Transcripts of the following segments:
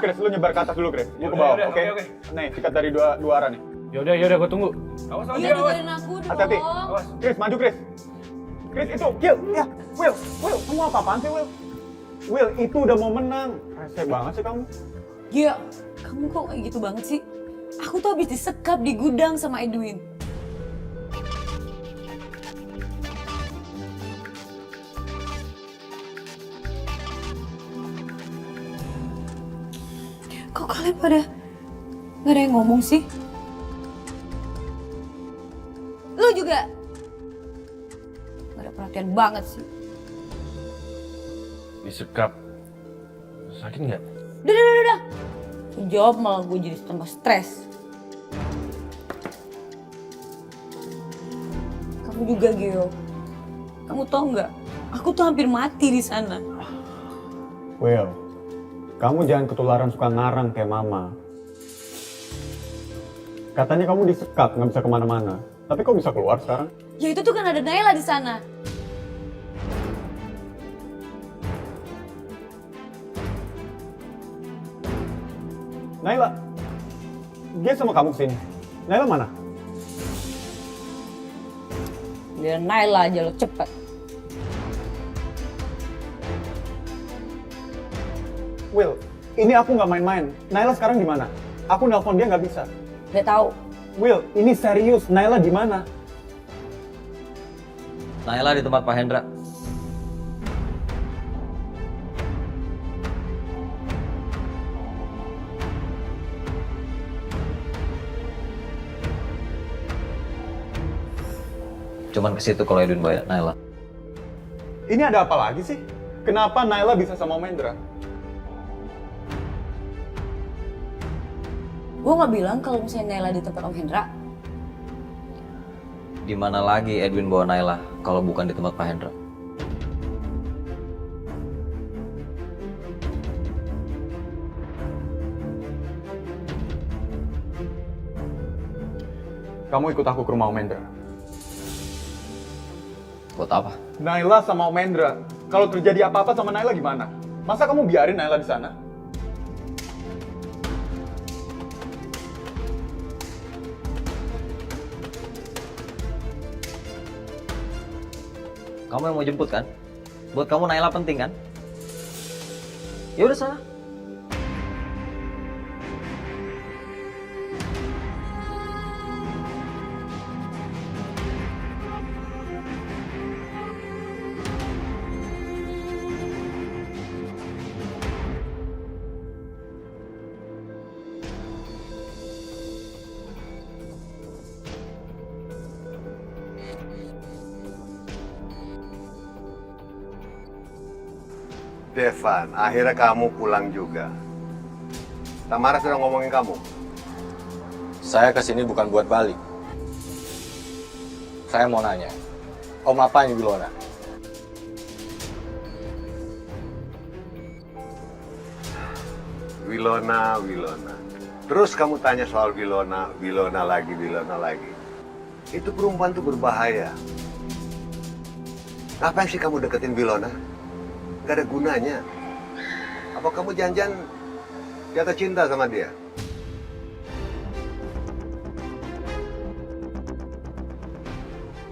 Chris, lu nyebar ke atas dulu, Chris. Gua ke bawah, oke? Nih, sikat dari dua arah nih. Yaudah, gua tunggu. Awas, Iya, dengerin aku dong. Hati-hati. Chris, maju, Chris. Chris, itu, kill. Ya, Will, kamu apa-apaan sih, Will? Will, itu udah mau menang. Rese banget sih kamu. Gio, kamu kok kayak gitu banget sih? Aku tuh habis disekap di gudang sama Edwin. Kok kalian pada nggak ada yang ngomong sih? Lu juga nggak ada perhatian banget sih. Disekap. Sakit nggak? Udah. Lu jawab malah gue jadi tambah stres. Kamu juga Gio. Kamu tau nggak? Aku tuh hampir mati di sana. Will, kamu jangan ketularan suka ngarang kayak mama. Katanya kamu disekap, nggak bisa kemana-mana. Tapi kok bisa keluar sekarang? Ya itu tuh kan ada Naila di sana. Naila, dia sama kamu kesini. Naila mana? Biar Naila aja lo cepet. Will, ini aku nggak main-main. Naila sekarang di mana? Aku nelpon dia nggak bisa. Udah tahu. Will, ini serius. Naila di mana? Naila di tempat Pak Hendra. Cuman ke situ kalau Edwin bayar Naila. Ini ada apa lagi sih? Kenapa Naila bisa sama Om Hendra? Gue nggak bilang kalau misalnya Naila di tempat Om Hendra. Di mana lagi Edwin bawa Naila kalau bukan di tempat Pak Hendra? Kamu ikut aku ke rumah Om Hendra. Buat apa? Naila sama Om Hendra. Kalau terjadi apa-apa sama Naila gimana? Masa kamu biarin Naila di sana? Kamu yang mau jemput kan? Buat kamu Naila penting kan? Ya udah sana. Devan, akhirnya kamu pulang juga. Tamara sudah ngomongin kamu. Saya kesini bukan buat balik. Saya mau nanya, Om apa ini Wilona? Wilona. Terus kamu tanya soal Wilona lagi. Itu perempuan tuh berbahaya. Ngapain sih kamu deketin Wilona? Gak ada gunanya. Apa kamu janjian jatuh cinta sama dia?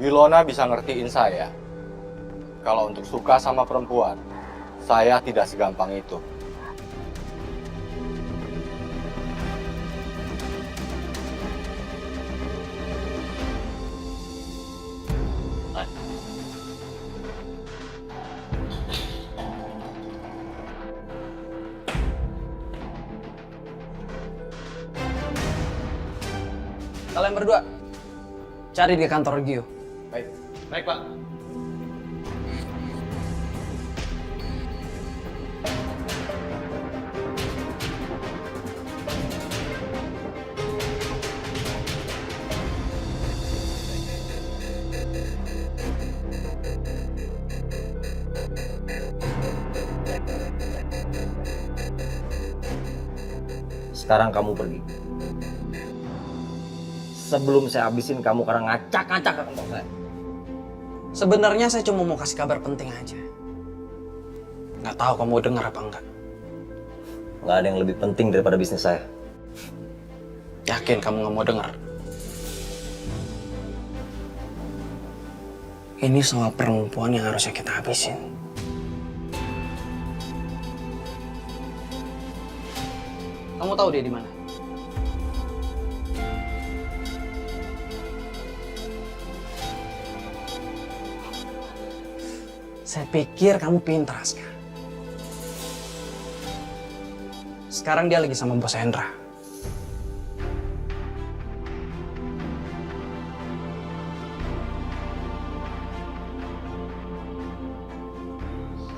Wilona bisa ngertiin saya. Kalau untuk suka sama perempuan, saya tidak segampang itu. Kalian berdua, cari di kantor Gio. Baik, Pak. Sekarang kamu pergi. Sebelum saya habisin kamu karena ngacak-ngacak ke kantor saya. Sebenarnya saya cuma mau kasih kabar penting aja. Nggak tahu kamu dengar apa enggak. Nggak ada yang lebih penting daripada bisnis saya. Yakin kamu nggak mau dengar? Ini soal perempuan yang harusnya kita habisin. Kamu tahu dia di mana? Saya pikir kamu pintar, Aska. Sekarang dia lagi sama Bos Hendra.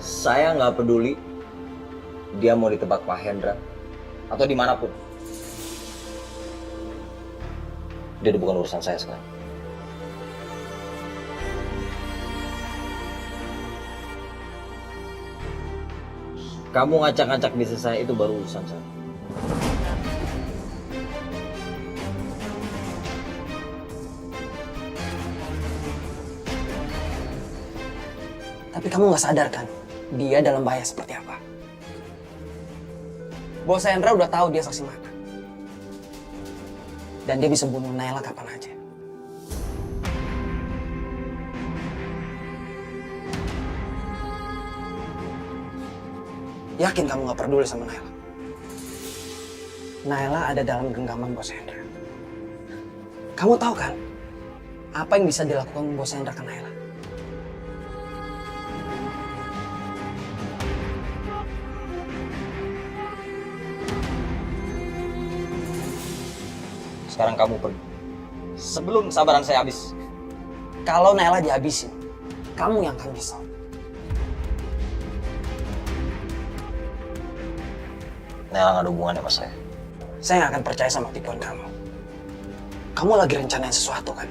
Saya nggak peduli dia mau di tempat Pak Hendra atau dimanapun. Dia udah bukan urusan saya sekarang. Kamu ngacak-ngacak bisnis saya itu baru urusan saya. Tapi kamu nggak sadar kan, dia dalam bahaya seperti apa? Bos Hendra udah tahu dia saksi mata. Dan dia bisa bunuh Naila kapan aja. Yakin kamu nggak peduli sama Naila? Naila ada dalam genggaman Bos Hendra. Kamu tahu kan, apa yang bisa dilakukan Bos Hendra ke Naila? Sekarang kamu pergi. Sebelum kesabaran saya habis. Kalau Naila dihabisin, kamu yang akan nyesel. Naila nggak ada hubungannya sama saya. Saya nggak akan percaya sama tipuan kamu. Kamu lagi rencanain sesuatu kan?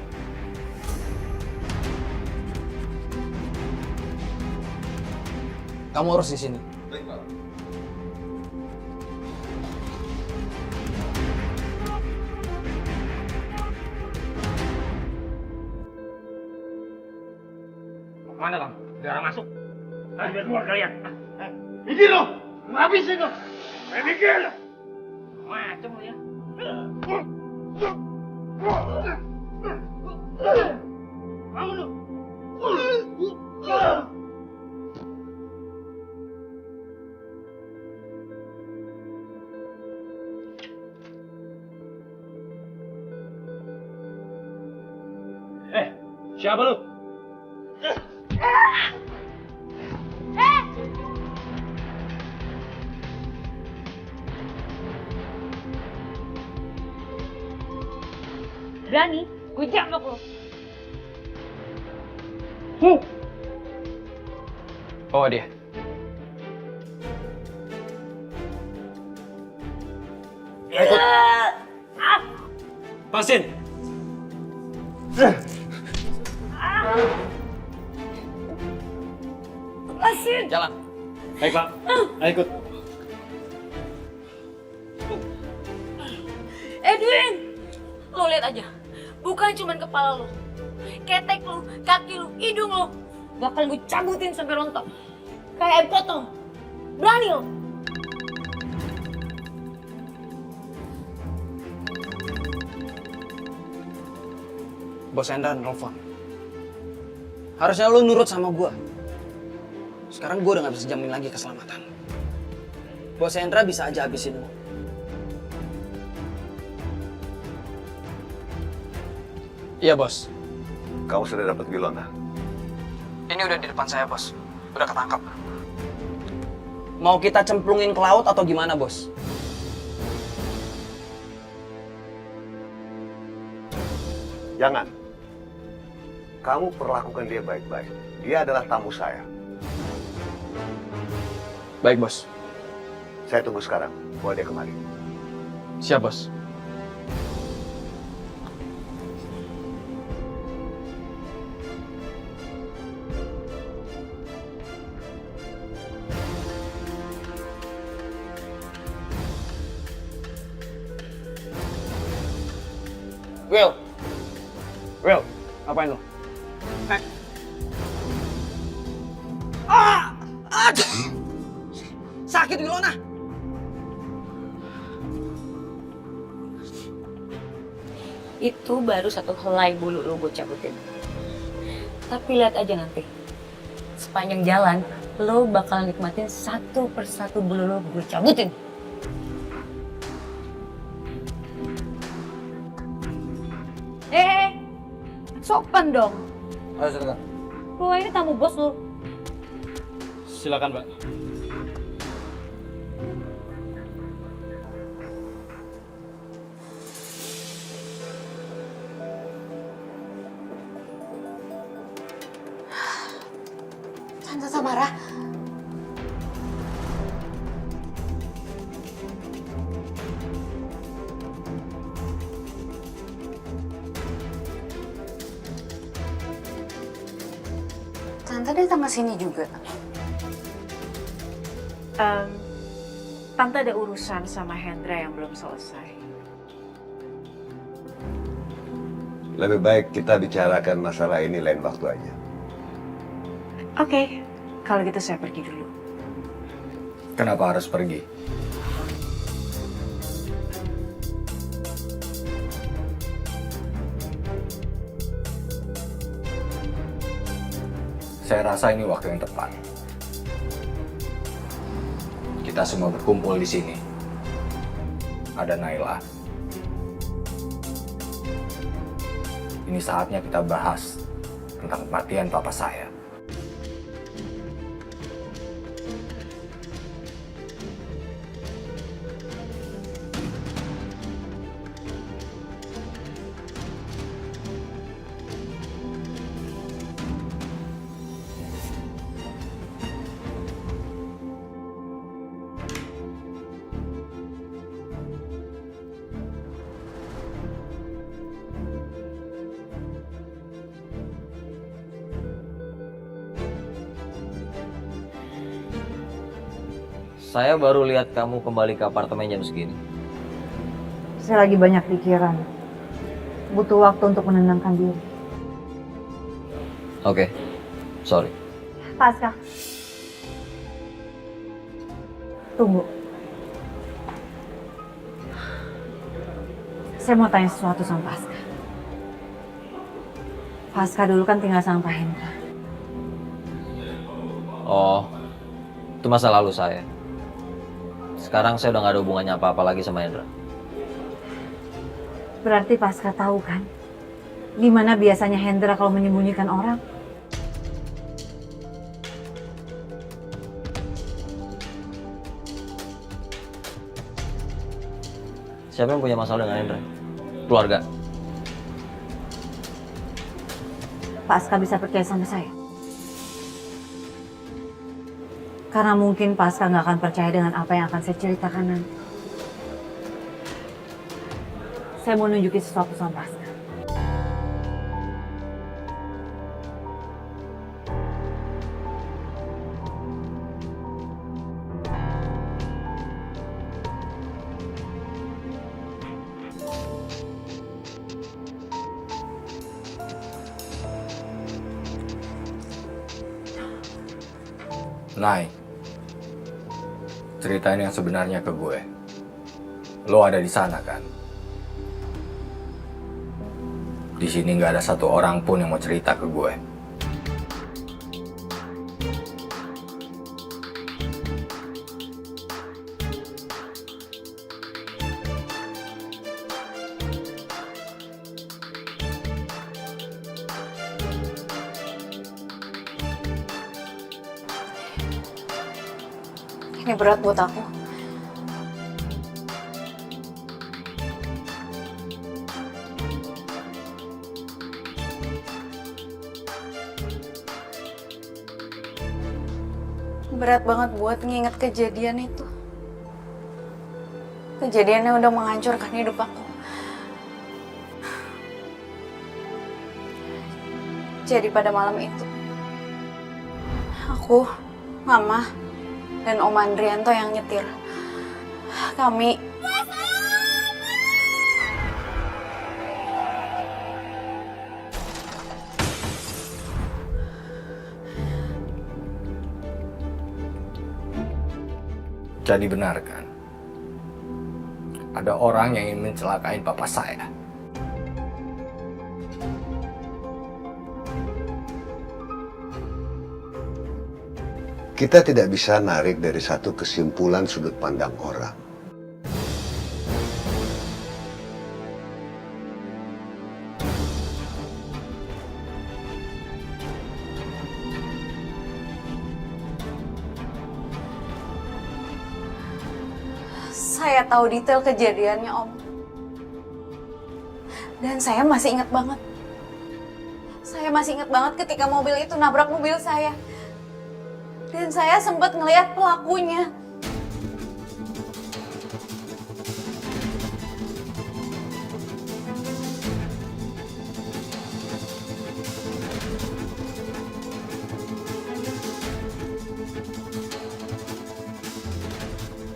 Kamu harus di sini. Mana bang? Jarang masuk. Biar keluar kalian. Ini loh, ngabisin loh. Mikir. Macem lu ya. Kamu lu. Siapa lu? Berani, gue jambak lo. Bawa dia. Pasin. Lepasin. Jalan. Baik pak. Ayo ikut. Edwin, lo lihat aja. Bukan cuma kepala lo, ketek lo, kaki lo, hidung lo. Bakal gue cabutin sampai rontok. Kayak ayam potong. Berani lo? Bos Hendra nelfon. Harusnya lo nurut sama gue. Sekarang gue udah gak bisa jamin lagi keselamatan. Bos Hendra bisa aja habisin lo. Iya bos. Kamu sudah dapat Wilona? Ini udah di depan saya bos. Udah ketangkap. Mau kita cemplungin ke laut atau gimana bos? Jangan. Kamu perlakukan dia baik-baik. Dia adalah tamu saya. Baik bos. Saya tunggu sekarang. Bawa dia kemari. Siap bos. Will, ngapain lo? Sakit Wilona. Itu baru satu helai bulu lo gue cabutin. Tapi lihat aja nanti, sepanjang jalan lo bakal nikmatin satu persatu bulu lo gue cabutin. Sopan dong. Ayo silakan. Lo ini tamu bos lo. Silakan, Pak. Tante Samara. Tante datang ke sini juga. Tante ada urusan sama Hendra yang belum selesai. Lebih baik kita bicarakan masalah ini lain waktu aja. Oke, kalau gitu saya pergi dulu. Kenapa harus pergi? Saya rasa ini waktu yang tepat. Kita semua berkumpul di sini. Ada Naila. Ini saatnya kita bahas tentang kematian papa saya. Saya baru lihat kamu kembali ke apartemen jam segini. Saya lagi banyak pikiran. Butuh waktu untuk menenangkan diri. Oke, sorry. Pak Aska. Tunggu. Saya mau tanya sesuatu sama Pak Aska. Pak Aska dulu kan tinggal sama Pak Hendra. Oh, itu masa lalu saya. Sekarang saya udah gak ada hubungannya apa-apa lagi sama Hendra. Berarti Pak Aska tahu kan? Di mana biasanya Hendra kalau menyembunyikan orang? Siapa yang punya masalah dengan Hendra? Keluarga. Pak Aska bisa percaya sama saya. Karena mungkin Pak Aska nggak akan percaya dengan apa yang akan saya ceritakan nanti. Saya mau nunjukin sesuatu sama Pak Aska. Nay, ceritain yang sebenarnya ke gue. Lo ada di sana kan? Di sini nggak ada satu orang pun yang mau cerita ke gue. Ini berat buat aku. Berat banget buat nginget kejadian itu. Kejadiannya udah menghancurkan hidup aku. Jadi pada malam itu, aku, Mama, dan Om Andrianto yang nyetir. Kami Jadi benar kan? Ada orang yang ingin mencelakain papa saya. Kita tidak bisa narik dari satu kesimpulan sudut pandang orang. Saya tahu detail kejadiannya, Om. Dan saya masih ingat banget. Saya masih ingat banget ketika mobil itu nabrak mobil saya. Dan saya sempat ngelihat pelakunya.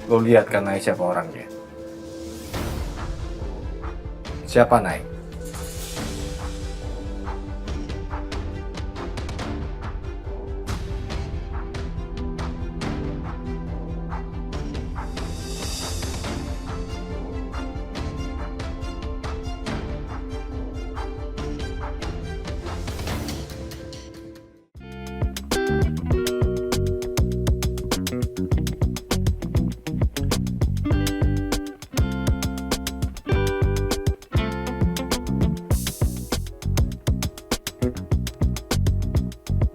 Lo lihat kan Nay siapa orangnya? Siapa Nay?